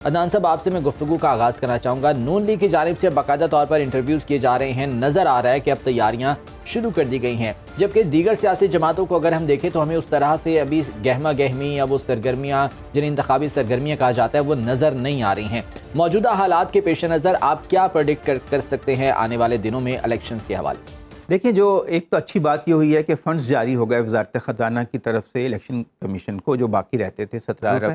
عدنان صاحب، آپ سے میں گفتگو کا آغاز کرنا چاہوں گا۔ نون لیگ کی جانب سے باقاعدہ طور پر انٹرویوز کیے جا رہے ہیں، نظر آ رہا ہے کہ اب تیاریاں شروع کر دی گئی ہیں، جبکہ دیگر سیاسی جماعتوں کو اگر ہم دیکھیں تو ہمیں اس طرح سے ابھی گہما گہمی یا وہ سرگرمیاں جنہیں انتخابی سرگرمیاں کہا جاتا ہے وہ نظر نہیں آ رہی ہیں۔ موجودہ حالات کے پیش نظر آپ کیا پریڈکٹ کر سکتے ہیں آنے والے دنوں میں الیکشنز کے حوالے سے؟ دیکھیں، جو ایک تو اچھی بات یہ ہوئی ہے کہ فنڈز جاری ہو گئے وزارت خزانہ کی طرف سے الیکشن کمیشن کو، جو باقی رہتے تھے 17 ارب،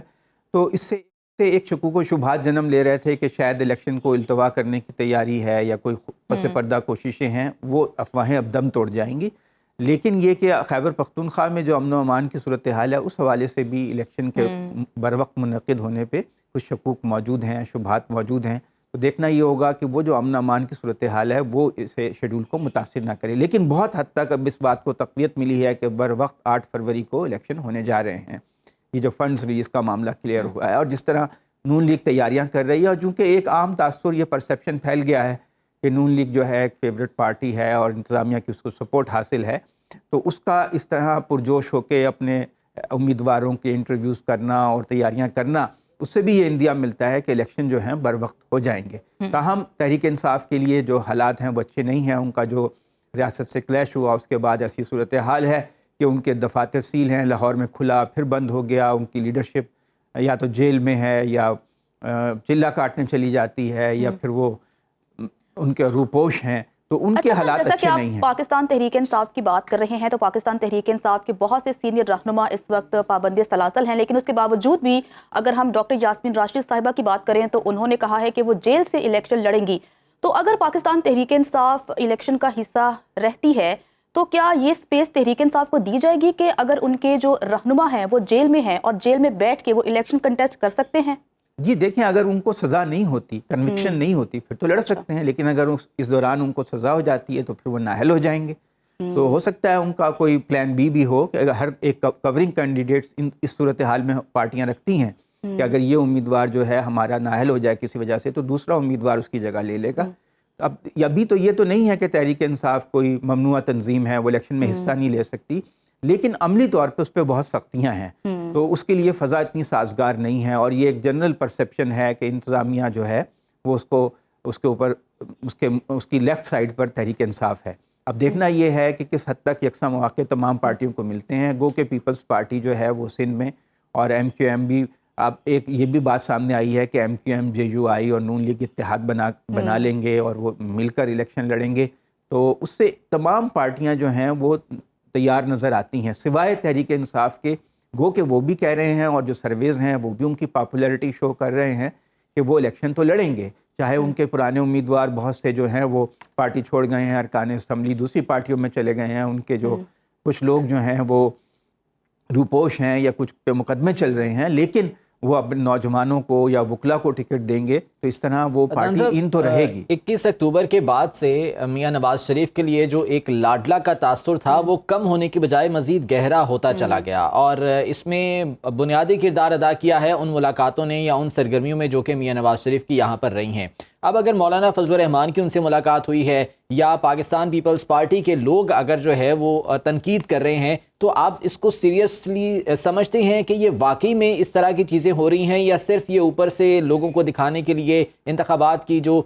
تو اس سے ایک شکوک و شبہات جنم لے رہے تھے کہ شاید الیکشن کو التوا کرنے کی تیاری ہے یا کوئی پس پردہ کوششیں ہیں، وہ افواہیں اب دم توڑ جائیں گی۔ لیکن یہ کہ خیبر پختونخوا میں جو امن و امان کی صورتحال ہے، اس حوالے سے بھی الیکشن کے بروقت منعقد ہونے پہ کچھ شکوک موجود ہیں، شبہات موجود ہیں۔ تو دیکھنا یہ ہوگا کہ وہ جو امن امان کی صورتحال ہے وہ اسے شیڈول کو متاثر نہ کرے۔ لیکن بہت حد تک اب اس بات کو تقویت ملی ہے کہ بروقت 8 فروری کو الیکشن ہونے جا رہے ہیں۔ یہ جو فنڈز ریلیز کا معاملہ کلیئر ہوا ہے، اور جس طرح نون لیگ تیاریاں کر رہی ہے، اور چونکہ ایک عام تاثر یہ پرسیپشن پھیل گیا ہے کہ نون لیگ جو ہے ایک فیوریٹ پارٹی ہے اور انتظامیہ کی اس کو سپورٹ حاصل ہے، تو اس کا اس طرح پرجوش ہو کے اپنے امیدواروں کے انٹرویوز کرنا اور تیاریاں کرنا، اس سے بھی یہ اندیا ملتا ہے کہ الیکشن جو ہیں بر وقت ہو جائیں گے۔ تاہم تحریک انصاف کے لیے جو حالات ہیں وہ اچھے نہیں ہیں۔ ان کا جو ریاست سے کلیش ہوا، اس کے بعد ایسی صورتحال ہے کہ ان کے دفاتر سیل ہیں، لاہور میں کھلا پھر بند ہو گیا، ان کی لیڈرشپ یا تو جیل میں ہے یا چلہ کاٹنے چلی جاتی ہے، یا پھر وہ ان کے روپوش ہیں، تو ان کے حالات اچھے نہیں ہیں۔ پاکستان تحریک انصاف کی بات کر رہے ہیں تو پاکستان تحریک انصاف کے بہت سے سینئر رہنما اس وقت پابندی سلاسل ہیں، لیکن اس کے باوجود بھی اگر ہم ڈاکٹر یاسمین راشد صاحبہ کی بات کریں تو انہوں نے کہا ہے کہ وہ جیل سے الیکشن لڑیں گی۔ تو اگر پاکستان تحریک انصاف الیکشن کا حصہ رہتی ہے تو کیا یہ سپیس تحریک انصاف کو دی جائے گی کہ اگر ان کے جو رہنما ہیں وہ جیل میں ہیں اور جیل میں بیٹھ کے وہ الیکشن کنٹیسٹ کر سکتے ہیں؟ جی دیکھیں، اگر ان کو سزا نہیں ہوتی، کنوکشن نہیں ہوتی، پھر تو لڑ سکتے ہیں، لیکن اگر اس دوران ان کو سزا ہو جاتی ہے تو پھر وہ نااہل ہو جائیں گے۔ تو ہو سکتا ہے ان کا کوئی پلان بی بھی ہو کہ اگر ہر ایک کورنگ کینڈیڈیٹس اس صورتحال میں پارٹیاں رکھتی ہیں کہ اگر یہ امیدوار جو ہے ہمارا نااہل ہو جائے کسی وجہ سے تو دوسرا امیدوار اس کی جگہ لے لے گا۔ اب ابھی تو یہ تو نہیں ہے کہ تحریک انصاف کوئی ممنوعہ تنظیم ہے، وہ الیکشن میں حصہ نہیں لے سکتی، لیکن عملی طور پہ اس پہ بہت سختیاں ہیں، تو اس کے لیے فضا اتنی سازگار نہیں ہے، اور یہ ایک جنرل پرسیپشن ہے کہ انتظامیہ جو ہے وہ اس کے اوپر اس کی لیفٹ سائڈ پر تحریک انصاف ہے۔ اب دیکھنا یہ ہے کہ کس حد تک یکساں مواقع تمام پارٹیوں کو ملتے ہیں۔ گو کہ پیپلز پارٹی جو ہے وہ سندھ میں اور ایم کیو ایم بھی، اب ایک یہ بھی بات سامنے آئی ہے کہ M Q M, J U I اور نون لیگ اتحاد بنا لیں گے اور وہ مل کر الیکشن لڑیں گے، تو اس سے تمام پارٹیاں جو ہیں وہ تیار نظر آتی ہیں، سوائے تحریک انصاف کے۔ گو کہ وہ بھی کہہ رہے ہیں اور جو سرویز ہیں وہ بھی ان کی پاپولیرٹی شو کر رہے ہیں کہ وہ الیکشن تو لڑیں گے، چاہے ان کے پرانے امیدوار بہت سے جو ہیں وہ پارٹی چھوڑ گئے ہیں، ارکان اسمبلی دوسری پارٹیوں میں چلے گئے ہیں، ان کے جو کچھ لوگ جو ہیں وہ روپوش ہیں یا کچھ پہ مقدمے چل رہے ہیں، لیکن وہ اپنے نوجوانوں کو یا وکلا کو ٹکٹ دیں گے تو اس طرح وہ پارٹی ان تو رہے گی۔ 21 اکتوبر کے بعد سے میاں نواز شریف کے لیے جو ایک لاڈلا کا تاثر تھا وہ کم ہونے کی بجائے مزید گہرا ہوتا چلا گیا، اور اس میں بنیادی کردار ادا کیا ہے ان ملاقاتوں نے یا ان سرگرمیوں میں جو کہ میاں نواز شریف کی یہاں پر رہی ہیں۔ اب اگر مولانا فضل الرحمان کی ان سے ملاقات ہوئی ہے یا پاکستان پیپلز پارٹی کے لوگ اگر جو ہے وہ تنقید کر رہے ہیں، تو آپ اس کو سیریسلی سمجھتے ہیں کہ یہ واقعی میں اس طرح کی چیزیں ہو رہی ہیں، یا صرف یہ اوپر سے لوگوں کو دکھانے کے لیے انتخابات کی جو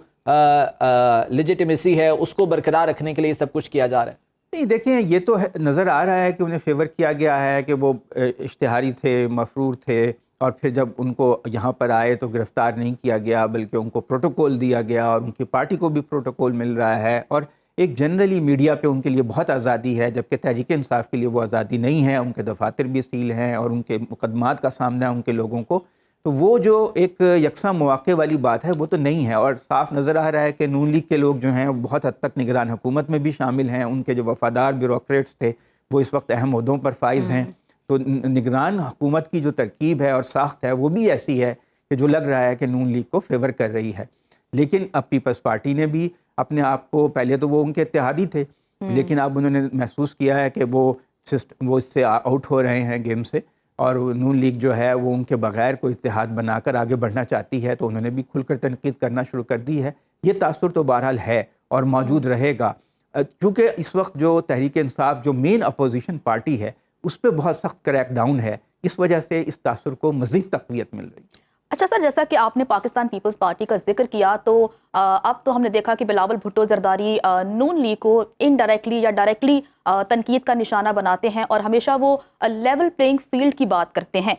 لیجیٹمیسی ہے اس کو برقرار رکھنے کے لیے سب کچھ کیا جا رہا ہے؟ نہیں، دیکھیں، یہ تو نظر آ رہا ہے کہ انہیں فیور کیا گیا ہے کہ وہ اشتہاری تھے، مفرور تھے، اور پھر جب ان کو یہاں پر آئے تو گرفتار نہیں کیا گیا بلکہ ان کو پروٹوکول دیا گیا، اور ان کی پارٹی کو بھی پروٹوکول مل رہا ہے، اور ایک جنرلی میڈیا پہ ان کے لیے بہت آزادی ہے، جبکہ تحریک انصاف کے لیے وہ آزادی نہیں ہے، ان کے دفاتر بھی سیل ہیں اور ان کے مقدمات کا سامنا ہے ان کے لوگوں کو، تو وہ جو ایک یکساں مواقع والی بات ہے وہ تو نہیں ہے۔ اور صاف نظر آ رہا ہے کہ نون لیگ کے لوگ جو ہیں بہت حد تک نگران حکومت میں بھی شامل ہیں، ان کے جو وفادار بیوروکریٹس تھے وہ اس وقت اہم عہدوں پر فائز ہیں، تو نگران حکومت کی جو ترکیب ہے اور ساخت ہے وہ بھی ایسی ہے کہ جو لگ رہا ہے کہ نون لیگ کو فیور کر رہی ہے۔ لیکن اب پیپلز پارٹی نے بھی اپنے آپ کو، پہلے تو وہ ان کے اتحادی تھے، لیکن اب انہوں نے محسوس کیا ہے کہ وہ اس سے آؤٹ ہو رہے ہیں گیم سے، اور نون لیگ جو ہے وہ ان کے بغیر کوئی اتحاد بنا کر آگے بڑھنا چاہتی ہے، تو انہوں نے بھی کھل کر تنقید کرنا شروع کر دی ہے۔ یہ تاثر تو بہرحال ہے اور موجود رہے گا، چونکہ اس وقت جو تحریک انصاف جو مین اپوزیشن پارٹی ہے اس پہ بہت سخت کریک ڈاؤن ہے، اس وجہ سے اس تاثر کو مزید تقویت مل رہی ہے۔ اچھا سر، جیسا کہ آپ نے پاکستان پیپلز پارٹی کا ذکر کیا تو اب تو ہم نے دیکھا کہ بلاول بھٹو زرداری نون لیگ کو انڈائریکٹلی یا ڈائریکٹلی تنقید کا نشانہ بناتے ہیں اور ہمیشہ وہ لیول پلینگ فیلڈ کی بات کرتے ہیں،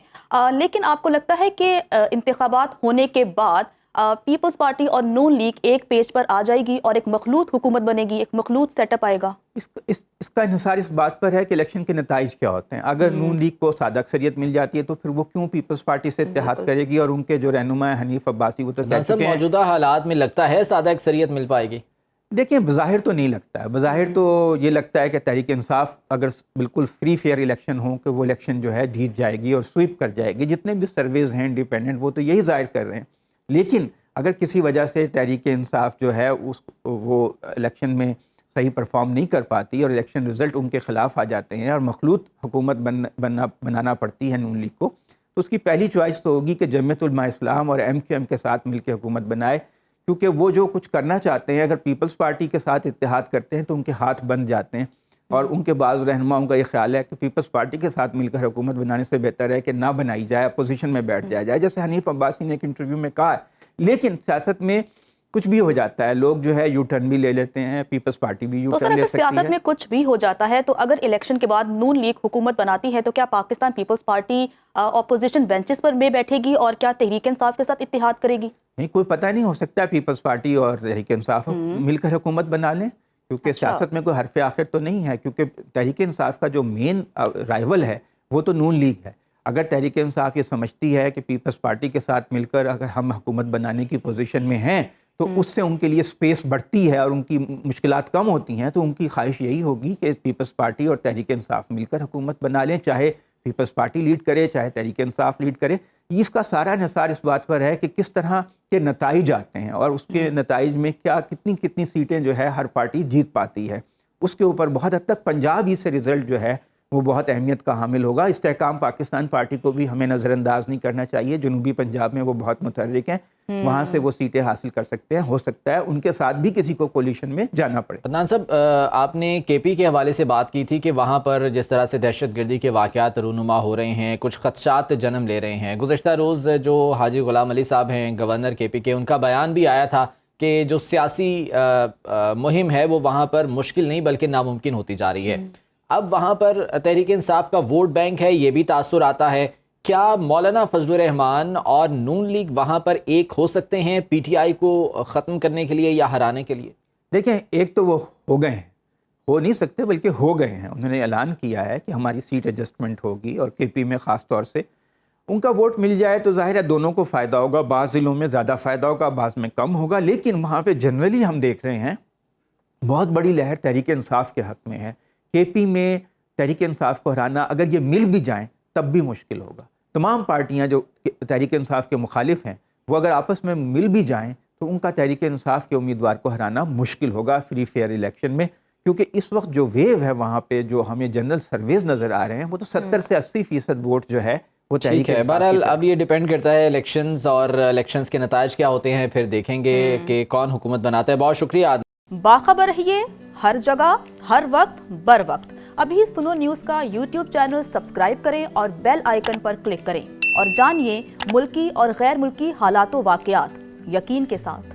لیکن آپ کو لگتا ہے کہ انتخابات ہونے کے بعد پیپلز پارٹی اور نون لیگ ایک پیج پر آ جائے گی اور ایک مخلوط حکومت بنے گی، ایک مخلوط سیٹ اپ آئے گا؟ اس کا انحصار اس بات پر ہے کہ الیکشن کے نتائج کیا ہوتے ہیں. اگر نون لیگ کو سادہ اکثریت مل جاتی ہے تو پھر وہ کیوں پیپلز پارٹی سے اتحاد کرے گی، اور ان کے جو رہنما حنیف عباسی وہ تو کہہ چکے ہیں. موجودہ حالات میں لگتا ہے سادہ اکثریت مل پائے گی؟ دیکھیں بظاہر تو نہیں لگتا ہے، بظاہر تو یہ لگتا ہے کہ تحریک انصاف اگر بالکل فری فیئر الیکشن ہو کہ وہ الیکشن جو ہے جیت جائے گی اور سویپ کر جائے گی. جتنے بھی سرویز ہیں انڈیپینڈنٹ وہ تو یہی ظاہر کر رہے ہیں. لیکن اگر کسی وجہ سے تحریک انصاف جو ہے وہ الیکشن میں صحیح پرفارم نہیں کر پاتی اور الیکشن رزلٹ ان کے خلاف آ جاتے ہیں اور مخلوط حکومت بنانا پڑتی ہے نون لیگ کو، تو اس کی پہلی چوائس تو ہوگی کہ جمعیت علماء اسلام اور MQM کے ساتھ مل کے حکومت بنائے، کیونکہ وہ جو کچھ کرنا چاہتے ہیں اگر پیپلز پارٹی کے ساتھ اتحاد کرتے ہیں تو ان کے ہاتھ بند جاتے ہیں. اور ان کے بعض رہنماؤں کا یہ خیال ہے کہ پیپلز پارٹی کے ساتھ مل کر حکومت بنانے سے بہتر ہے کہ نہ بنائی جائے، اپوزیشن میں بیٹھ جایا جائے، جیسے حنیف عباسی نے ایک انٹرویو میں کہا ہے. لیکن سیاست میں کچھ بھی ہو جاتا ہے، لوگ جو ہے یو ٹرن بھی لے لیتے ہیں، پیپلز پارٹی بھی یو ٹرن لے سکتی ہے. سیاست میں کچھ بھی ہو جاتا ہے تو اگر الیکشن کے بعد نون لیگ حکومت بناتی ہے تو کیا Pakistan peoples party opposition benches پر میں بیٹھے گی اور کیا تحریک انصاف کے ساتھ اتحاد کرے گی؟ نہیں، کوئی پتہ نہیں، ہو سکتا ہے پیپلز پارٹی اور تحریک انصاف مل کر حکومت بنا لیں، کیونکہ سیاست میں کوئی حرف آخر تو نہیں ہے. کیونکہ تحریک انصاف کا جو مین رائیول ہے وہ تو نون لیگ ہے. اگر تحریک انصاف یہ سمجھتی ہے کہ پیپلز پارٹی کے ساتھ مل کر اگر ہم حکومت بنانے کی پوزیشن میں ہیں تو اس سے ان کے لیے سپیس بڑھتی ہے اور ان کی مشکلات کم ہوتی ہیں، تو ان کی خواہش یہی ہوگی کہ پیپلز پارٹی اور تحریک انصاف مل کر حکومت بنا لیں، چاہے پیپلز پارٹی لیڈ کرے چاہے تحریک انصاف لیڈ کرے. اس کا سارا انحصار اس بات پر ہے کہ کس طرح کے نتائج آتے ہیں اور اس کے نتائج میں کیا کتنی سیٹیں جو ہے ہر پارٹی جیت پاتی ہے. اس کے اوپر بہت حد تک پنجاب ہی سے رزلٹ جو ہے وہ بہت اہمیت کا حامل ہوگا. استحکام پاکستان پارٹی کو بھی ہمیں نظر انداز نہیں کرنا چاہیے. جنوبی پنجاب میں وہ بہت متحرک ہیں، وہاں سے وہ سیٹیں حاصل کر سکتے ہیں. ہو سکتا ہے ان کے ساتھ بھی کسی کو کولیشن میں جانا پڑے. عدنان صاحب، آپ نے KP کے حوالے سے بات کی تھی کہ وہاں پر جس طرح سے دہشت گردی کے واقعات رونما ہو رہے ہیں، کچھ خدشات جنم لے رہے ہیں. گزشتہ روز جو حاجی غلام علی صاحب ہیں گورنر KP کے، ان کا بیان بھی آیا تھا کہ جو سیاسی مہم ہے وہ وہاں پر مشکل نہیں بلکہ ناممکن ہوتی جا رہی ہے. اب وہاں پر تحریک انصاف کا ووٹ بینک ہے، یہ بھی تاثر آتا ہے. کیا مولانا فضل الرحمان اور نون لیگ وہاں پر ایک ہو سکتے ہیں PTI کو ختم کرنے کے لیے یا ہرانے کے لیے؟ دیکھیں، ایک تو وہ ہو گئے ہیں، ہو نہیں سکتے بلکہ ہو گئے ہیں. انہوں نے اعلان کیا ہے کہ ہماری سیٹ ایڈجسٹمنٹ ہوگی اور KP میں خاص طور سے ان کا ووٹ مل جائے تو ظاہر ہے دونوں کو فائدہ ہوگا. بعض ضلعوں میں زیادہ فائدہ ہوگا، بعض میں کم ہوگا. لیکن وہاں پہ جنرلی ہم دیکھ رہے ہیں بہت بڑی لہر تحریک انصاف کے حق میں ہے. KP میں تحریک انصاف کو ہرانا اگر یہ مل بھی جائیں تب بھی مشکل ہوگا. تمام پارٹیاں جو تحریک انصاف کے مخالف ہیں وہ اگر آپس میں مل بھی جائیں تو ان کا تحریک انصاف کے امیدوار کو ہرانا مشکل ہوگا فری فیئر الیکشن میں. کیونکہ اس وقت جو ویو ہے وہاں پہ جو ہمیں جنرل سرویز نظر آ رہے ہیں وہ تو 70 سے 80% ووٹ جو ہے وہ تحریک انصاف. بہرحال اب یہ ڈیپینڈ کرتا ہے الیکشنز اور الیکشنز کے نتائج کیا ہوتے ہیں، پھر دیکھیں گے کہ کون حکومت بناتا ہے. بہت شکریہ. باخبر رہیے ہر جگہ ہر وقت بر وقت. ابھی سنو نیوز کا YouTube چینل سبسکرائب کریں اور بیل آئیکن پر کلک کریں اور جانیے ملکی اور غیر ملکی حالات و واقعات یقین کے ساتھ.